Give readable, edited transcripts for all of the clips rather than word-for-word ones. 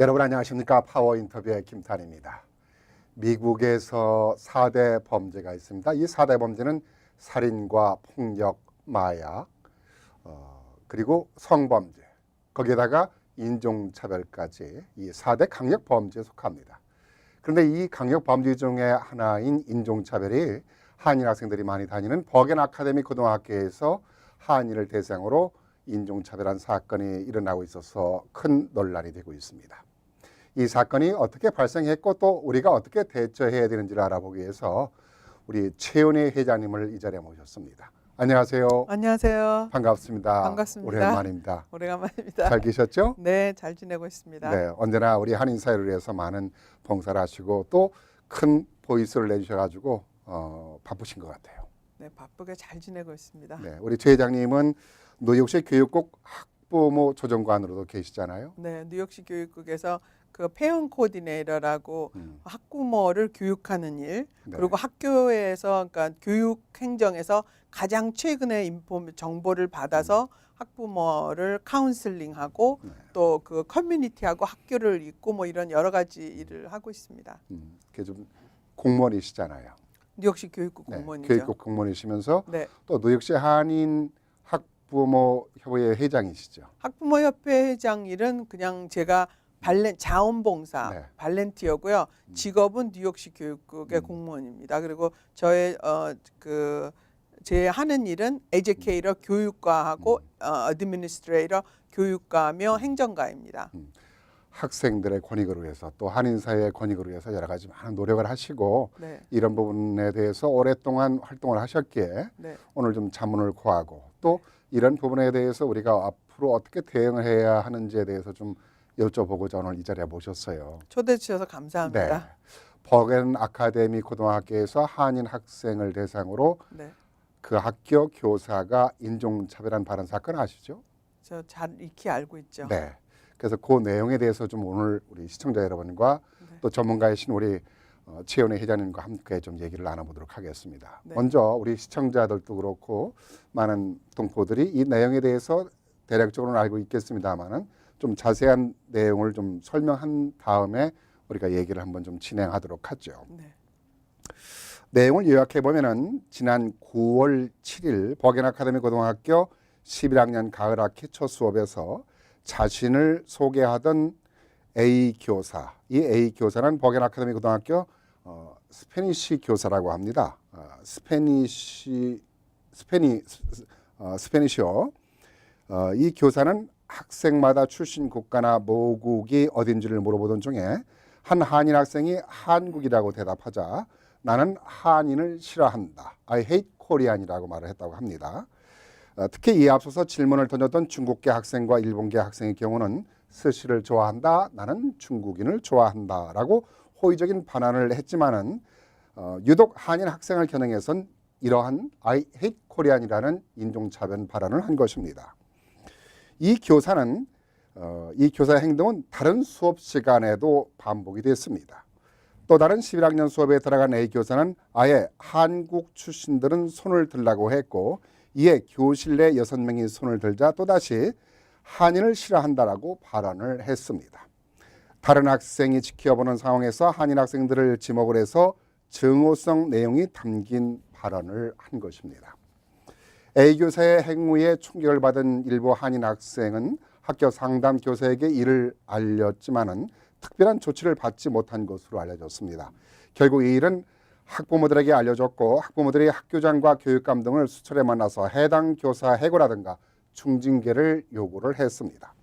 여러분 안녕하십니까? 파워 인터뷰의 김탄입니다. 미국에서 4대 범죄가 있습니다. 이 4대 범죄는 살인과 폭력, 마약, 그리고 성범죄, 거기에다가 인종차별까지 이 4대 강력범죄에 속합니다. 그런데 이 강력범죄 중에 하나인 인종차별이 한인 학생들이 많이 다니는 버겐 아카데미 고등학교에서 한인을 대상으로 인종차별한 사건이 일어나고 있어서 큰 논란이 되고 있습니다. 이 사건이 어떻게 발생했고 또 우리가 어떻게 대처해야 되는지를 알아보기 위해서 우리 최은혜 회장님을 이 자리에 모셨습니다. 안녕하세요. 안녕하세요. 반갑습니다. 반갑습니다. 오랜만입니다. 오래간만입니다. 잘 계셨죠? 네, 잘 지내고 있습니다. 네, 언제나 우리 한인 사회를 위해서 많은 봉사를 하시고 또 큰 보이스를 내주셔가지고 바쁘신 것 같아요. 네, 바쁘게 잘 지내고 있습니다. 네, 우리 최 회장님은 뉴욕시 교육국 학부모 조정관으로도 계시잖아요. 네, 뉴욕시 교육국에서 그 페언 코디네이터라고 학부모를 교육하는 일, 네. 그리고 학교에서 그러니까 교육 행정에서 가장 최근에 정보를 받아서 학부모를 카운슬링하고 네. 또 그 커뮤니티하고 학교를 잇고 뭐 이런 여러 가지 일을 하고 있습니다. 그게 좀 공무원이시잖아요. 뉴욕시 교육국 네, 공무원이죠. 교육국 공무원이시면서 네. 또 뉴욕시 한인 학부모 협의회 회장이시죠. 학부모협회 회장 일은 그냥 제가 자원봉사 네. 발렌티어고요. 직업은 뉴욕시 교육국의 공무원입니다. 그리고 저의 제 하는 일은 에듀케이터 교육과하고 어드미니스트레이터 교육과며 행정가입니다. 학생들의 권익을 위해서 또 한인 사회의 권익을 위해서 여러 가지 많은 노력을 하시고 네. 이런 부분에 대해서 오랫동안 활동을 하셨기에 네. 오늘 좀 자문을 구하고 또 이런 부분에 대해서 우리가 앞으로 어떻게 대응을 해야 하는지에 대해서 좀 여쭤보고자 오늘 이 자리에 모셨어요. 초대해 주셔서 감사합니다. 네. 버겐 아카데미 고등학교에서 한인 학생을 대상으로 네. 그 학교 교사가 인종차별한 발언 사건 아시죠? 저 잘 익히 알고 있죠. 네. 그래서 그 내용에 대해서 좀 오늘 우리 시청자 여러분과 네. 또 전문가이신 우리 최은혜 회장님과 함께 좀 얘기를 나눠보도록 하겠습니다. 네. 먼저 우리 시청자들도 그렇고 많은 동포들이 이 내용에 대해서 대략적으로는 알고 있겠습니다만은 좀 자세한 내용을 좀 설명한 다음에 우리가 얘기를 한번 좀 진행하도록 하죠. 네. 내용을 요약해 보면은 지난 9월 7일 버겐 아카데미 고등학교 11학년 가을 학기 첫 수업에서 자신을 소개하던 A 교사, 이 A 교사는 버겐 아카데미 고등학교 스페니쉬 교사라고 합니다. 스페니쉬어. 이 교사는 학생마다 출신 국가나 모국이 어딘지를 물어보던 중에 한 한인 학생이 한국이라고 대답하자 나는 한인을 싫어한다. I hate Korean이라고 말을 했다고 합니다. 특히 이에 앞서서 질문을 던졌던 중국계 학생과 일본계 학생의 경우는 스시를 좋아한다. 나는 중국인을 좋아한다. 라고 호의적인 반환을 했지만은 유독 한인 학생을 겨냥해선 이러한 I hate Korean이라는 인종차별 발언을 한 것입니다. 이 교사의 행동은 다른 수업 시간에도 반복이 됐습니다. 또 다른 11학년 수업에 들어간 A 교사는 아예 한국 출신들은 손을 들라고 했고 이에 교실 내 6명이 손을 들자 또다시 한인을 싫어한다라고 발언을 했습니다. 다른 학생이 지켜보는 상황에서 한인 학생들을 지목을 해서 증오성 내용이 담긴 발언을 한 것입니다. A 교사의 행위에 충격을 받은 일부 한인 학생은 학교 상담 교사에게 이를 알렸지만은 특별한 조치를 받지 못한 것으로 알려졌습니다. 결국 이 일은 학부모들에게 알려졌고 학부모들이 학교장과 교육감 등을 수차례 만나서 해당 교사 해고라든가 중징계를 요구를 했습니다.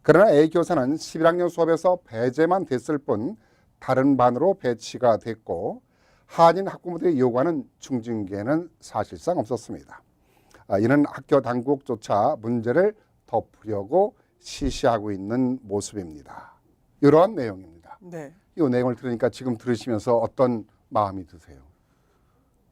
그러나 A 교사는 11학년 수업에서 배제만 됐을 뿐 다른 반으로 배치가 됐고 한인 학부모들이 요구하는 중징계는 사실상 없었습니다. 이는 학교 당국조차 문제를 덮으려고 시시하고 있는 모습입니다. 이러한 내용입니다. 네. 이 내용을 들으니까 지금 들으시면서 어떤 마음이 드세요?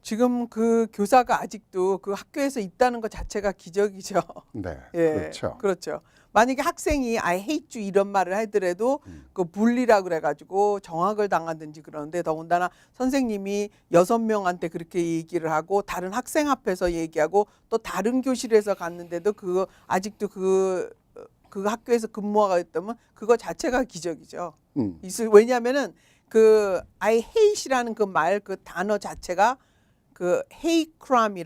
지금 그 교사가 아직도 그 학교에서 있다는 것 자체가 기적이죠. 네, 예, 그렇죠. 그렇죠. 만약에 학생이 I hate you 이런 말을 하더라도 그 bully라 그래가지고 정학을 당하든지 그러는데 더군다나 선생님이 6명한테 그렇게 얘기를 하고 다른 학생 앞에서 얘기하고 또 다른 교실에서 갔는데도 아직도 그 그 학교에서 근무하고 있다면 그거 자체가 기적이죠. 음. 왜냐하면은 그 I hate이라는 그 말 그 단어 자체가 그 hate crime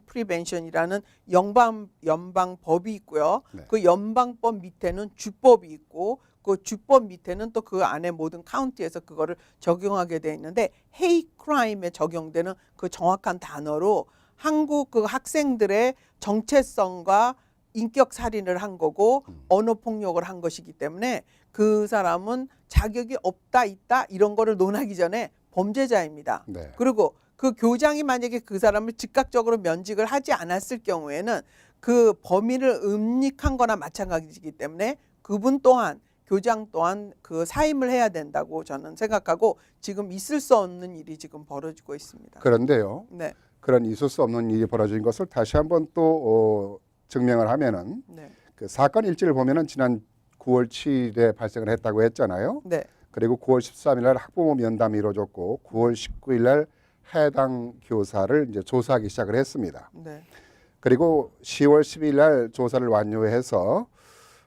prevention이라는 연방법이 있고요. 네. 그 연방법 밑에는 주법이 있고 그 주법 밑에는 또 그 안에 모든 카운티에서 그거를 적용하게 돼 있는데 hate crime에 적용되는 그 정확한 단어로 한국 그 학생들의 정체성과 인격 살인을 한 거고 언어 폭력을 한 것이기 때문에 그 사람은 자격이 없다 있다 이런 거를 논하기 전에 범죄자입니다. 네. 그리고 그 교장이 만약에 그 사람을 즉각적으로 면직을 하지 않았을 경우에는 그 범인을 은닉한 거나 마찬가지이기 때문에 그분 또한 교장 또한 그 사임을 해야 된다고 저는 생각하고 지금 있을 수 없는 일이 지금 벌어지고 있습니다. 그런데요. 네. 그런 있을 수 없는 일이 벌어진 것을 다시 한번 또 증명을 하면은 네. 그 사건 일지를 보면은 지난 9월 7일에 발생을 했다고 했잖아요. 네. 그리고 9월 13일 날 학부모 면담이 이루어졌고 9월 19일 날 해당 교사를 이제 조사하기 시작을 했습니다. 네. 그리고 10월 12일 날 조사를 완료해서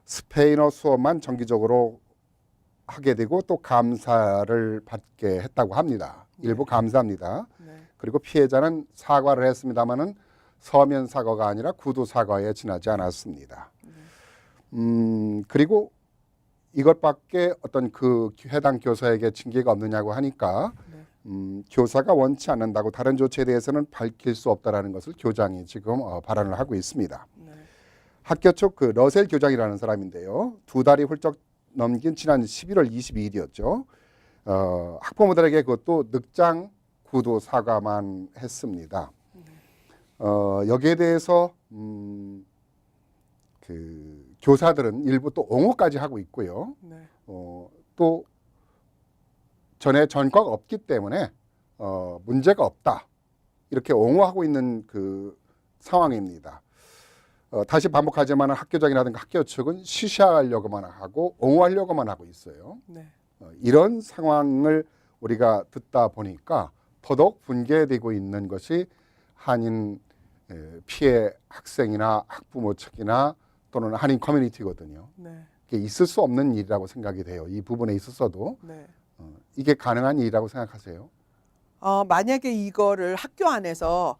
스페인어 수업만 정기적으로 하게 되고 또 감사를 받게 했다고 합니다. 일부 감사합니다. 네. 그리고 피해자는 사과를 했습니다마는 서면 사과가 아니라 구두 사과에 지나지 않았습니다. 그리고 이것밖에 어떤 그 해당 교사에게 징계가 없느냐고 하니까 교사가 원치 않는다고 다른 조치에 대해서는 밝힐 수 없다라는 것을 교장이 지금 발언을 하고 있습니다. 네. 학교 쪽 그 러셀 교장이라는 사람인데요. 2달이 훌쩍 넘긴 지난 11월 22일이었죠. 학부모들에게 그것도 늑장 구두 사과만 했습니다. 여기에 대해서 그 교사들은 일부 또 옹호까지 하고 있고요. 네. 또 전에 전과가 없기 때문에 문제가 없다 이렇게 옹호하고 있는 그 상황입니다. 다시 반복하지만 학교장이라든가 학교 측은 시시하려고만 하고 옹호하려고만 하고 있어요. 네. 이런 상황을 우리가 듣다 보니까 더더욱 분개되고 있는 것이 한인 피해 학생이나 학부모 측이나 또는 한인 커뮤니티거든요. 네. 이게 있을 수 없는 일이라고 생각이 돼요. 이 부분에 있어서도 네. 이게 가능한 일이라고 생각하세요? 만약에 이거를 학교 안에서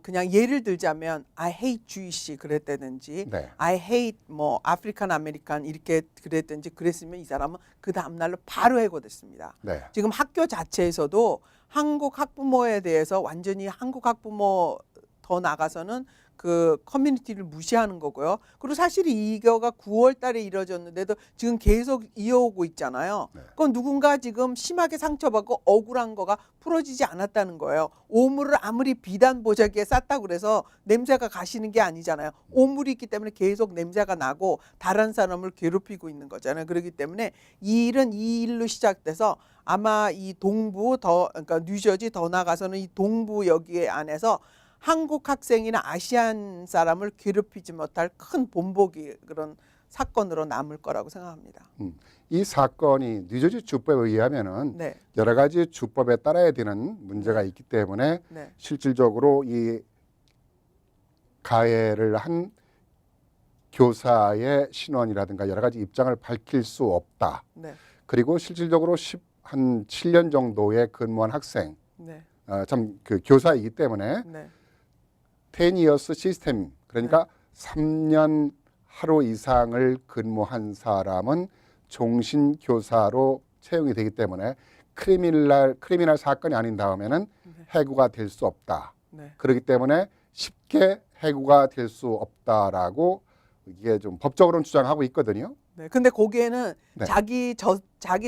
그냥 예를 들자면 I hate Jewish 그랬다든지 네. I hate 뭐 아프리칸 아메리칸 이렇게 그랬든지 그랬으면 이 사람은 그 다음 날로 바로 해고됐습니다. 네. 지금 학교 자체에서도 한국 학부모에 대해서 완전히 한국 학부모 더 나가서는 그 커뮤니티를 무시하는 거고요. 그리고 사실 이거가 9월 달에 이뤄졌는데도 지금 계속 이어오고 있잖아요. 네. 그건 누군가 지금 심하게 상처받고 억울한 거가 풀어지지 않았다는 거예요. 오물을 아무리 비단 보자기에 쌌다고 그래서 냄새가 가시는 게 아니잖아요. 오물이 있기 때문에 계속 냄새가 나고 다른 사람을 괴롭히고 있는 거잖아요. 그렇기 때문에 이 일은 이 일로 시작돼서 아마 이 동부 그러니까 뉴저지 더 나가서는 이 동부 여기 안에서 한국 학생이나 아시안 사람을 괴롭히지 못할 큰 본보기 그런 사건으로 남을 거라고 생각합니다. 이 사건이 뉴저지 주법에 의하면은 네. 여러 가지 주법에 따라야 되는 문제가 있기 때문에 네. 실질적으로 이 가해를 한 교사의 신원이라든가 여러 가지 입장을 밝힐 수 없다. 네. 그리고 실질적으로 한 7년 정도의 근무한 학생, 네. 참 그 교사이기 때문에 네. 10 years 시스템, 그러니까 3년 하루 이상을 근무한 사람은 종신 교사로 채용이 되기 때문에 크리미널 사건이 아닌 다음에는 해고가 될 수 없다. 네. 그렇기 때문에 쉽게 해고가 될 수 없다라고 이게 좀 법적으로는 주장하고 있거든요. 네. 근데 거기에는 네. 자기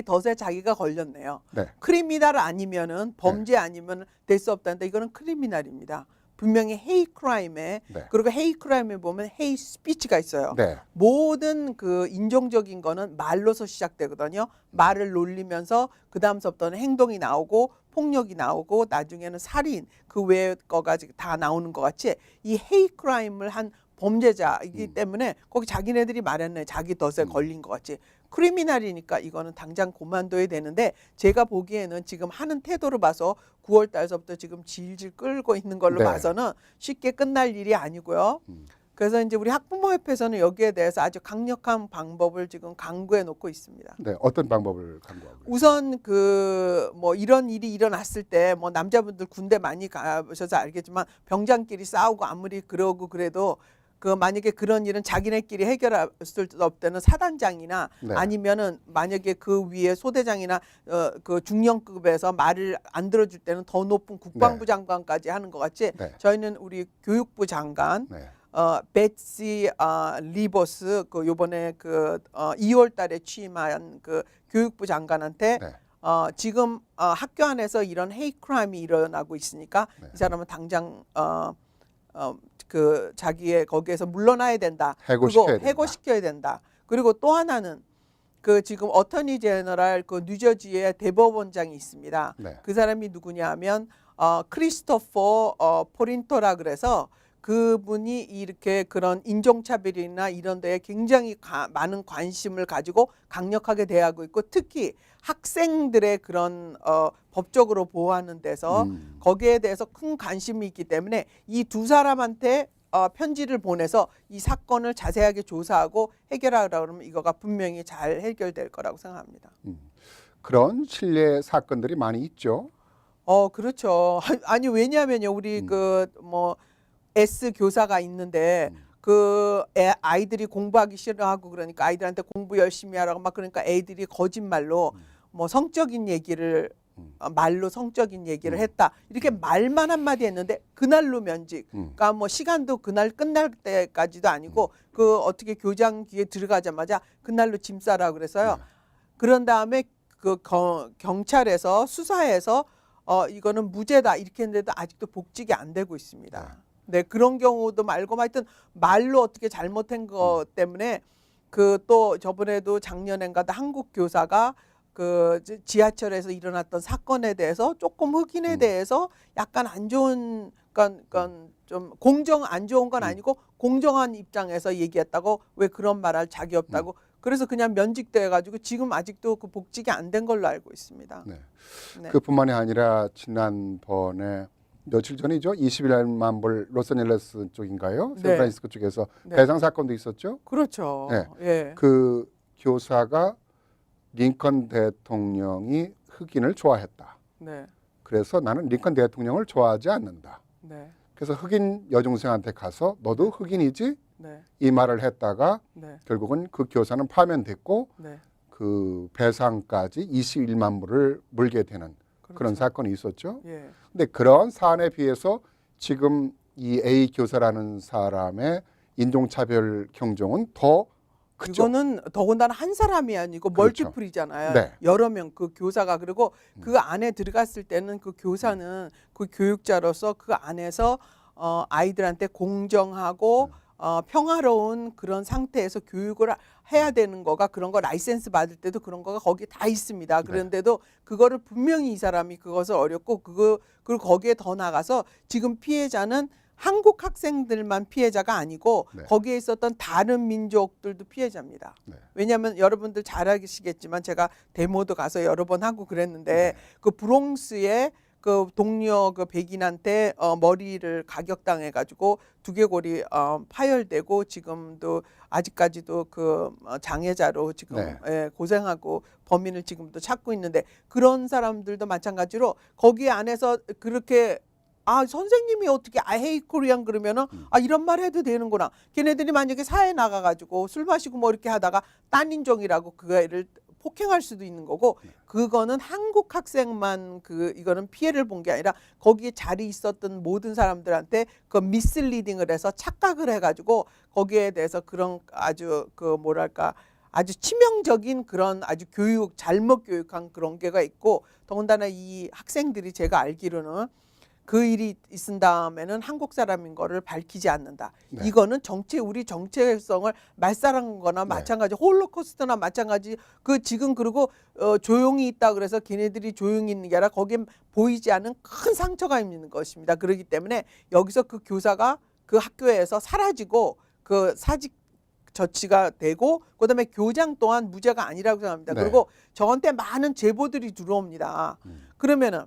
덫에 자기가 걸렸네요. 네. 크리미널 아니면은 범죄 아니면 될 수 없다는데 이거는 크리미널입니다. 분명히 헤이 크라임에 네. 그리고 헤이 크라임에 보면 헤이 스피치가 있어요. 네. 모든 그 인종적인 거는 말로서 시작되거든요. 말을 놀리면서 그 다음서부터는 행동이 나오고 폭력이 나오고 나중에는 살인 그 외의 거가 다 나오는 것 같이 이 헤이 크라임을 한 범죄자이기 때문에 거기 자기네들이 말했네. 자기 덫에 걸린 것 같이. 크리미널이니까 이거는 당장 고만둬야 되는데 제가 보기에는 지금 하는 태도를 봐서 9월 달서부터 지금 질질 끌고 있는 걸로 네. 봐서는 쉽게 끝날 일이 아니고요. 그래서 이제 우리 학부모협회에서는 여기에 대해서 아주 강력한 방법을 지금 강구해 놓고 있습니다. 네, 어떤 방법을 강구하고 있어요? 우선 그 뭐 이런 일이 일어났을 때 뭐 남자분들 군대 많이 가셔서 알겠지만 병장끼리 싸우고 아무리 그러고 그래도 그 만약에 그런 일은 자기네끼리 해결할 수 없다는 사단장이나 네. 아니면은 만약에 그 위에 소대장이나 그 중령급에서 말을 안 들어줄 때는 더 높은 국방부 네. 장관까지 하는 것 같이 네. 저희는 우리 교육부 장관 네. 베시 리버스 그 요번에 그 2월 달에 취임한 그 교육부 장관한테 네. 지금 학교 안에서 이런 헤이 크라임이 일어나고 있으니까 네. 이 사람은 당장 그 자기의 거기에서 물러나야 된다. 해고시켜야 그거 된다. 해고시켜야 된다. 그리고 또 하나는 그 지금 어터니 제너럴 그 뉴저지의 대법원장이 있습니다. 네. 그 사람이 누구냐면 크리스토퍼 포린토라 그래서 그분이 이렇게 그런 인종차별이나 이런 데에 굉장히 많은 관심을 가지고 강력하게 대하고 있고 특히 학생들의 그런 법적으로 보호하는 데서 거기에 대해서 큰 관심이 있기 때문에 이 두 사람한테 편지를 보내서 이 사건을 자세하게 조사하고 해결하라 그러면 이거가 분명히 잘 해결될 거라고 생각합니다. 그런 실례 사건들이 많이 있죠. 그렇죠. 아니 왜냐하면요 우리 그 뭐 S 교사가 있는데 그 아이들이 공부하기 싫어하고 그러니까 아이들한테 공부 열심히 하라고 막 그러니까 애들이 거짓말로 뭐 성적인 얘기를 말로 성적인 얘기를 했다 이렇게 말만 한마디 했는데 그날로 면직 그러니까 뭐 시간도 그날 끝날 때까지도 아니고 그 어떻게 교장 뒤에 들어가자마자 그날로 짐 싸라 그래서요. 그런 다음에 그 경찰에서 수사해서 이거는 무죄다 이렇게 했는데도 아직도 복직이 안 되고 있습니다. 네, 그런 경우도 말고 하여튼 말로 어떻게 잘못한 것 때문에 그 또 저번에도 작년엔가 한국 교사가 그 지하철에서 일어났던 사건에 대해서 조금 흑인에 대해서 약간 안 좋은 그러니까 좀 공정 안 좋은 건 아니고 공정한 입장에서 얘기했다고 왜 그런 말할 자기 없다고 그래서 그냥 면직돼 가지고 지금 아직도 그 복직이 안 된 걸로 알고 있습니다. 네. 네. 그뿐만이 아니라 지난번에 며칠 전이죠. 21만 불 로스앤젤레스 쪽인가요? 네. 샌프란시스코 쪽에서 네. 배상 사건도 있었죠. 그렇죠. 네. 예. 그 교사가 링컨 대통령이 흑인을 좋아했다. 네. 그래서 나는 링컨 대통령을 좋아하지 않는다. 네. 그래서 흑인 여중생한테 가서 너도 흑인이지? 네. 이 말을 했다가 네. 결국은 그 교사는 파면됐고 네. 그 배상까지 21만 불을 물게 되는 그런 그렇죠. 사건이 있었죠. 예. 근데 그런 사안에 비해서 지금 이 A 교사라는 사람의 인종차별 경종은 더 크죠. 그거는 더군다나 한 사람이 아니고 그렇죠. 멀티플이잖아요. 네. 여러 명 그 교사가 그리고 그 안에 들어갔을 때는 그 교사는 그 교육자로서 그 안에서 아이들한테 공정하고 평화로운 그런 상태에서 교육을 해야 되는 거가 그런 거 라이센스 받을 때도 그런 거가 거기 다 있습니다. 그런데도 그거를 분명히 이 사람이 그것을 어렵고 그리고 거기에 더 나가서 지금 피해자는 한국 학생들만 피해자가 아니고 네. 거기에 있었던 다른 민족들도 피해자입니다. 네. 왜냐하면 여러분들 잘 아시겠지만 제가 데모도 가서 여러 번 하고 그랬는데 그 브롱스에 그 동료 그 백인한테 머리를 가격당해 가지고 두개골이 파열되고 지금도 아직까지도 그 장애자로 지금 네. 예, 고생하고 범인을 지금도 찾고 있는데 그런 사람들도 마찬가지로 거기 안에서 그렇게 선생님이 어떻게 헤이 코리안 그러면은 이런 말 해도 되는구나. 걔네들이 만약에 사회 나가 가지고 술 마시고 뭐 이렇게 하다가 딴 인종이라고 그 애를 폭행할 수도 있는 거고 그거는 한국 학생만 이거는 피해를 본 게 아니라 거기에 자리 있었던 모든 사람들한테 그 미스리딩을 해서 착각을 해가지고 거기에 대해서 그런 아주 그 뭐랄까 아주 치명적인 그런 아주 잘못 교육한 그런 게가 있고 더군다나 이 학생들이 제가 알기로는 그 일이 있은 다음에는 한국 사람인 거를 밝히지 않는다. 네. 이거는 우리 정체성을 말살한 거나 마찬가지, 홀로코스트나 마찬가지. 지금 그리고 조용히 있다 그래서 걔네들이 조용히 있는 게 아니라 거기에 보이지 않는 큰 상처가 있는 것입니다. 그렇기 때문에 여기서 그 교사가 그 학교에서 사라지고 그 사직 저치가 되고 그다음에 교장 또한 무죄가 아니라고 생각합니다. 네. 그리고 저한테 많은 제보들이 들어옵니다. 그러면은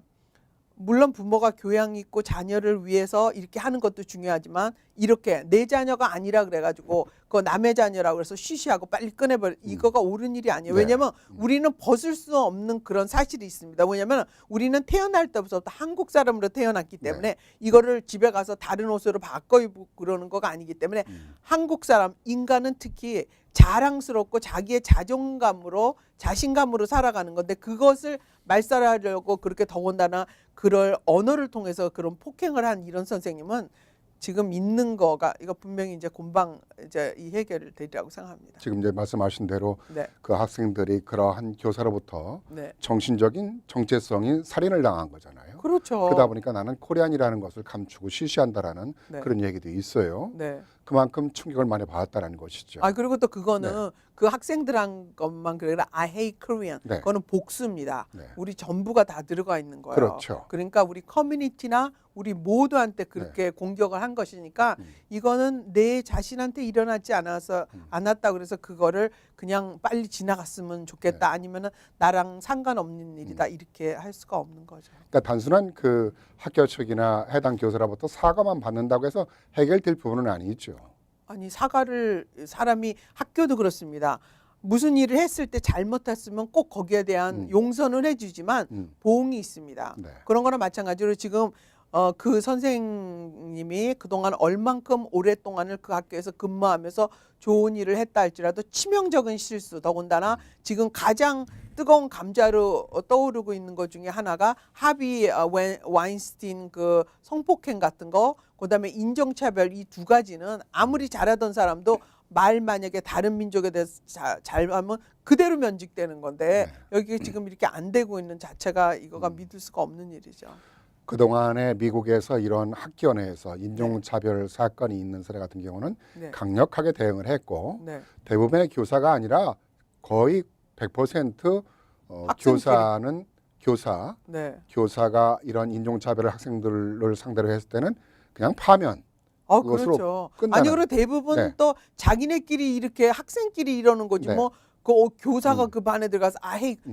물론 부모가 교양 있고 자녀를 위해서 이렇게 하는 것도 중요하지만 이렇게 내 자녀가 아니라 그래가지고 그 남의 자녀라고 그래서 쉬쉬하고 빨리 꺼내버려 이거가 옳은 일이 아니에요. 네. 왜냐하면 우리는 벗을 수 없는 그런 사실이 있습니다. 왜냐하면 우리는 태어날 때부터 한국 사람으로 태어났기 때문에 이거를 집에 가서 다른 옷으로 바꿔 입고 그러는 거가 아니기 때문에 한국 사람 인간은 특히 자랑스럽고 자기의 자존감으로 자신감으로 살아가는 건데 그것을 말살하려고 그렇게 더군다나 그럴 언어를 통해서 그런 폭행을 한 이런 선생님은 지금 있는 거가 이거 분명히 이제 곤방 이제 이 해결을 되리라고 생각합니다. 지금 이제 말씀하신 대로 네. 그 학생들이 그러한 교사로부터 네. 정신적인 정체성인 살인을 당한 거잖아요. 그렇죠. 그러다 보니까 나는 코리안이라는 것을 감추고 시시한다라는 네. 그런 얘기도 있어요. 네. 그만큼 충격을 많이 받았다는 것이죠. 아 그리고 또 그거는 그 학생들 한 것만 그래 I hate Korean. 네. 그거는 복수입니다. 네. 우리 전부가 다 들어가 있는 거예요. 그렇죠. 그러니까 우리 커뮤니티나 우리 모두한테 그렇게 공격을 한 것이니까 이거는 내 자신한테 일어나지 않았다 그래서 그거를 그냥 빨리 지나갔으면 좋겠다. 아니면은 나랑 상관없는 일이다. 이렇게 할 수가 없는 거죠. 그러니까 단순한 그 학교 측이나 해당 교사로부터 사과만 받는다고 해서 해결될 부분은 아니죠. 아니 사과를 사람이 학교도 그렇습니다. 무슨 일을 했을 때 잘못했으면 꼭 거기에 대한 용서는 해주지만 보응이 있습니다. 네. 그런 거나 마찬가지로 지금 그 선생님이 그동안 얼만큼 오랫동안을 그 학교에서 근무하면서 좋은 일을 했다 할지라도 치명적인 실수 더군다나 지금 가장 뜨거운 감자로 떠오르고 있는 것 중에 하나가 하비 와인스틴 그 성폭행 같은 거 그다음에 인종차별 이 두 가지는 아무리 잘하던 사람도 말 만약에 다른 민족에 대해서 잘하면 그대로 면직되는 건데 여기 지금 이렇게 안 되고 있는 자체가 이거가 믿을 수가 없는 일이죠. 그동안에 미국에서 이런 학교 내에서 인종차별 사건이 있는 사례 같은 경우는 네. 강력하게 대응을 했고 네. 대부분의 교사가 아니라 거의 100% 학생끼리. 교사가 이런 인종차별을 학생들을 상대로 했을 때는 그냥 파면 그것으로 그렇죠. 끝나는. 아니 그리고 대부분 네. 또 자기네끼리 이렇게 학생끼리 이러는 거지 네. 뭐 그 교사가 그 반에 들어가서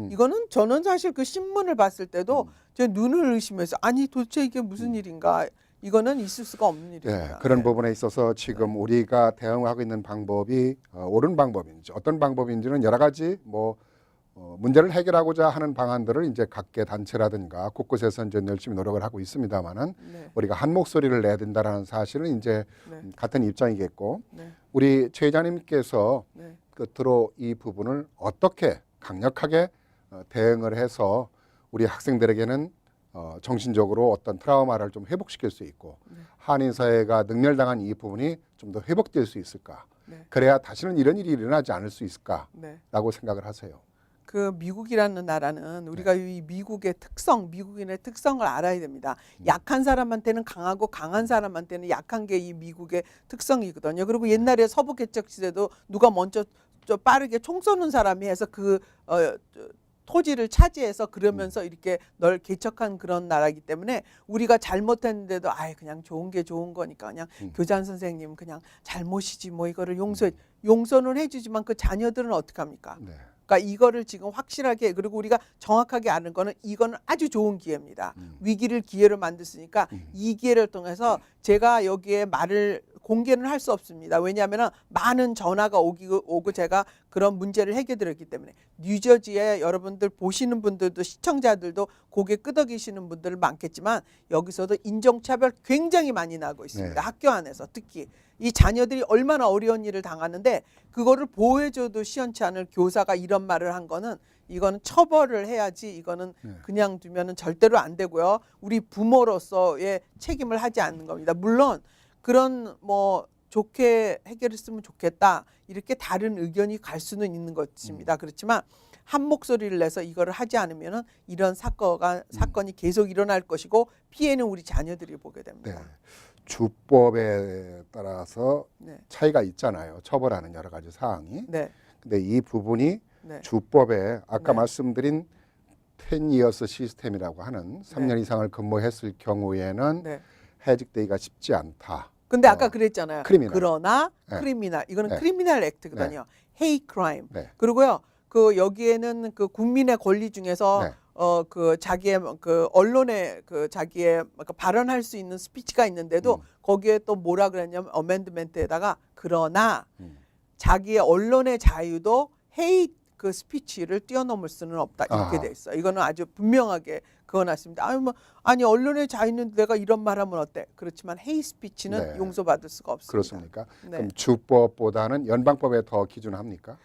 이거는 저는 사실 그 신문을 봤을 때도 제 눈을 의심해서 아니 도대체 이게 무슨 일인가 이거는 있을 수가 없는 일입니다. 그런 네. 부분에 있어서 지금 우리가 대응하고 있는 방법이 옳은 방법인지 어떤 방법인지는 여러 가지 문제를 해결하고자 하는 방안들을 이제 각계 단체라든가 곳곳에서 이제 열심히 노력을 하고 있습니다만은 네. 우리가 한 목소리를 내야 된다라는 사실은 이제 네. 같은 입장이겠고 네. 우리 최 회장님께서 네. 끝으로 이 부분을 어떻게 강력하게 대응을 해서 우리 학생들에게는 정신적으로 어떤 트라우마를 좀 회복시킬 수 있고 한인 사회가 능멸당한 이 부분이 좀 더 회복될 수 있을까? 네. 그래야 다시는 이런 일이 일어나지 않을 수 있을까라고 네. 생각을 하세요. 그 미국이라는 나라는 우리가 이 미국의 특성, 미국인의 특성을 알아야 됩니다. 약한 사람한테는 강하고 강한 사람한테는 약한 게 이 미국의 특성이거든요. 그리고 옛날에 서부 개척 시대도 누가 먼저 빠르게 총 쏘는 사람이 해서 그 토지를 차지해서 그러면서 이렇게 널 개척한 그런 나라이기 때문에 우리가 잘못했는데도 그냥 좋은 게 좋은 거니까 그냥 교장 선생님 그냥 잘못이지 뭐 이거를 용서는 해주지만 그 자녀들은 어떻게 합니까? 네. 그러니까 이거를 지금 확실하게 그리고 우리가 정확하게 아는 거는 이거는 아주 좋은 기회입니다. 위기를 기회로 만들었으니까 이 기회를 통해서 제가 여기에 말을 공개는 할 수 없습니다. 왜냐하면 많은 전화가 오고 제가 그런 문제를 해결드렸기 때문에 뉴저지에 여러분들 보시는 분들도 시청자들도 고개 끄덕이시는 분들 많겠지만 여기서도 인종차별 굉장히 많이 나고 있습니다. 네. 학교 안에서 특히 이 자녀들이 얼마나 어려운 일을 당하는데 그거를 보호해줘도 시원치 않을 교사가 이런 말을 한 거는 이거는 처벌을 해야지 이거는 그냥 두면은 절대로 안 되고요. 우리 부모로서의 책임을 하지 않는 겁니다. 물론 그런 좋게 해결했으면 좋겠다 이렇게 다른 의견이 갈 수는 있는 것입니다. 그렇지만 한 목소리를 내서 이거를 하지 않으면은 이런 사건이 계속 일어날 것이고 피해는 우리 자녀들이 보게 됩니다. 네. 주법에 따라서 네. 차이가 있잖아요. 처벌하는 여러 가지 사항이. 네. 근데 이 부분이 네. 주법에 아까 네. 말씀드린 10years 시스템이라고 하는 3년 이상을 근무했을 경우에는 네. 해직되기가 쉽지 않다. 근데 아까 그랬잖아요. 크리미널. 그러나 네. 크리미널 이거는 네. 크리미널 액트거든요. 헤이 크라임. 네. 그리고요. 그 여기에는 그 국민의 권리 중에서 네. 그 자기의 그 언론에 그 자기의 그 발언할 수 있는 스피치가 있는데도 거기에 또 뭐라 그랬냐면 어멘드멘트에다가 그러나 자기의 언론의 자유도 헤이트 그 스피치를 뛰어넘을 수는 없다 이렇게 아. 돼 있어. 이거는 아주 분명하게 그어놨습니다. 아니 언론의 자유는 내가 이런 말하면 어때? 그렇지만 헤이트 스피치는 네. 용서받을 수가 없습니다. 그렇습니까? 네. 그럼 주법보다는 연방법에 더 기준합니까?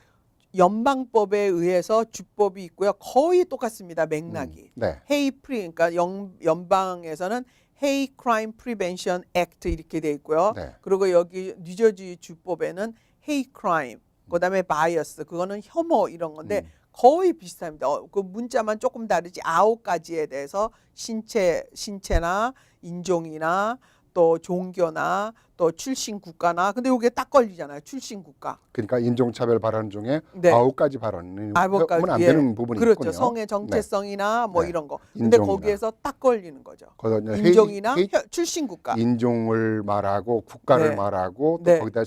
연방법에 의해서 주법이 있고요. 거의 똑같습니다. 맥락이. 네. 헤이 프리 그러니까 연방에서는 헤이 크라임 프리벤션 액트 이렇게 돼 있고요. 네. 그리고 여기 뉴저지 주법에는 헤이 크라임 그다음에 바이어스 그거는 혐오 이런 건데 거의 비슷합니다. 그 문자만 조금 다르지 9가지에 대해서 신체나 인종이나 또 종교나 또 출신 국가나 근데 이게 딱 걸리잖아요. 출신 국가. 그러니까 인종차별 발언 중에 네. 9가지 발언은 하면 안 예. 되는 부분이 그렇죠. 있군요. 성의 정체성이나 뭐 네. 이런 거. 근데 인종이나. 거기에서 딱 걸리는 거죠. 거기서 인종이나 헤이- 출신 국가. 인종을 말하고 국가를 네. 말하고 또 네. 거기다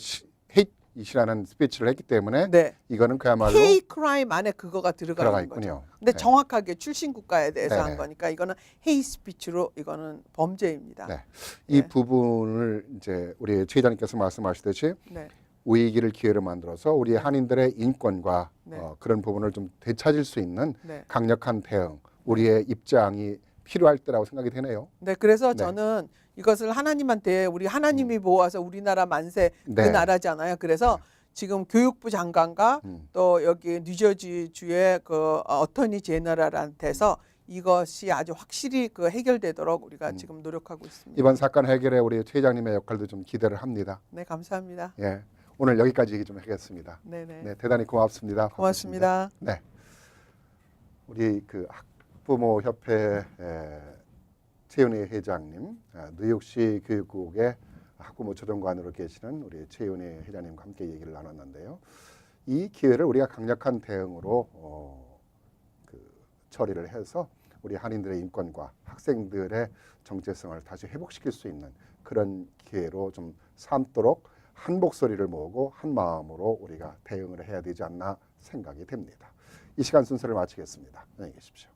헤이트이라는 스피치를 했기 때문에 네. 이거는 그야말로 헤이 크라임 안에 그거가 들어가 들어가는 있군요. 거죠. 근데 네. 정확하게 출신 국가에 대해서 네네. 한 거니까 이거는 헤이 스피치로 이거는 범죄입니다. 네. 이 네. 부분을 이제 우리 최 기자님께서 말씀하시듯이 네. 우익기를 기회로 만들어서 우리 한인들의 인권과 네. 그런 부분을 좀 되찾을 수 있는 네. 강력한 대응, 우리의 입장이 필요할 때라고 생각이 되네요. 네, 그래서 네. 저는 이것을 하나님한테 우리 하나님이 보아서 우리나라 만세 그 네. 나라잖아요. 그래서 지금 교육부 장관과 또 여기 뉴저지 주의 그 어터니 제너럴한테서 이것이 아주 확실히 그 해결되도록 우리가 지금 노력하고 있습니다. 이번 사건 해결에 우리 최 회장님의 역할도 좀 기대를 합니다. 네, 감사합니다. 예, 오늘 여기까지 얘기 좀 하겠습니다. 네네. 네, 대단히 고맙습니다. 고맙습니다. 네, 우리 그 학부모 협회 최윤희 회장님, 뉴욕시 교육국의 학부모 조정관으로 계시는 우리 최윤희 회장님과 함께 얘기를 나눴는데요. 이 기회를 우리가 강력한 대응으로 처리를 해서 우리 한인들의 인권과 학생들의 정체성을 다시 회복시킬 수 있는 그런 기회로 좀 삼도록 한 목소리를 모으고 한 마음으로 우리가 대응을 해야 되지 않나 생각이 됩니다. 이 시간 순서를 마치겠습니다. 안녕히 계십시오.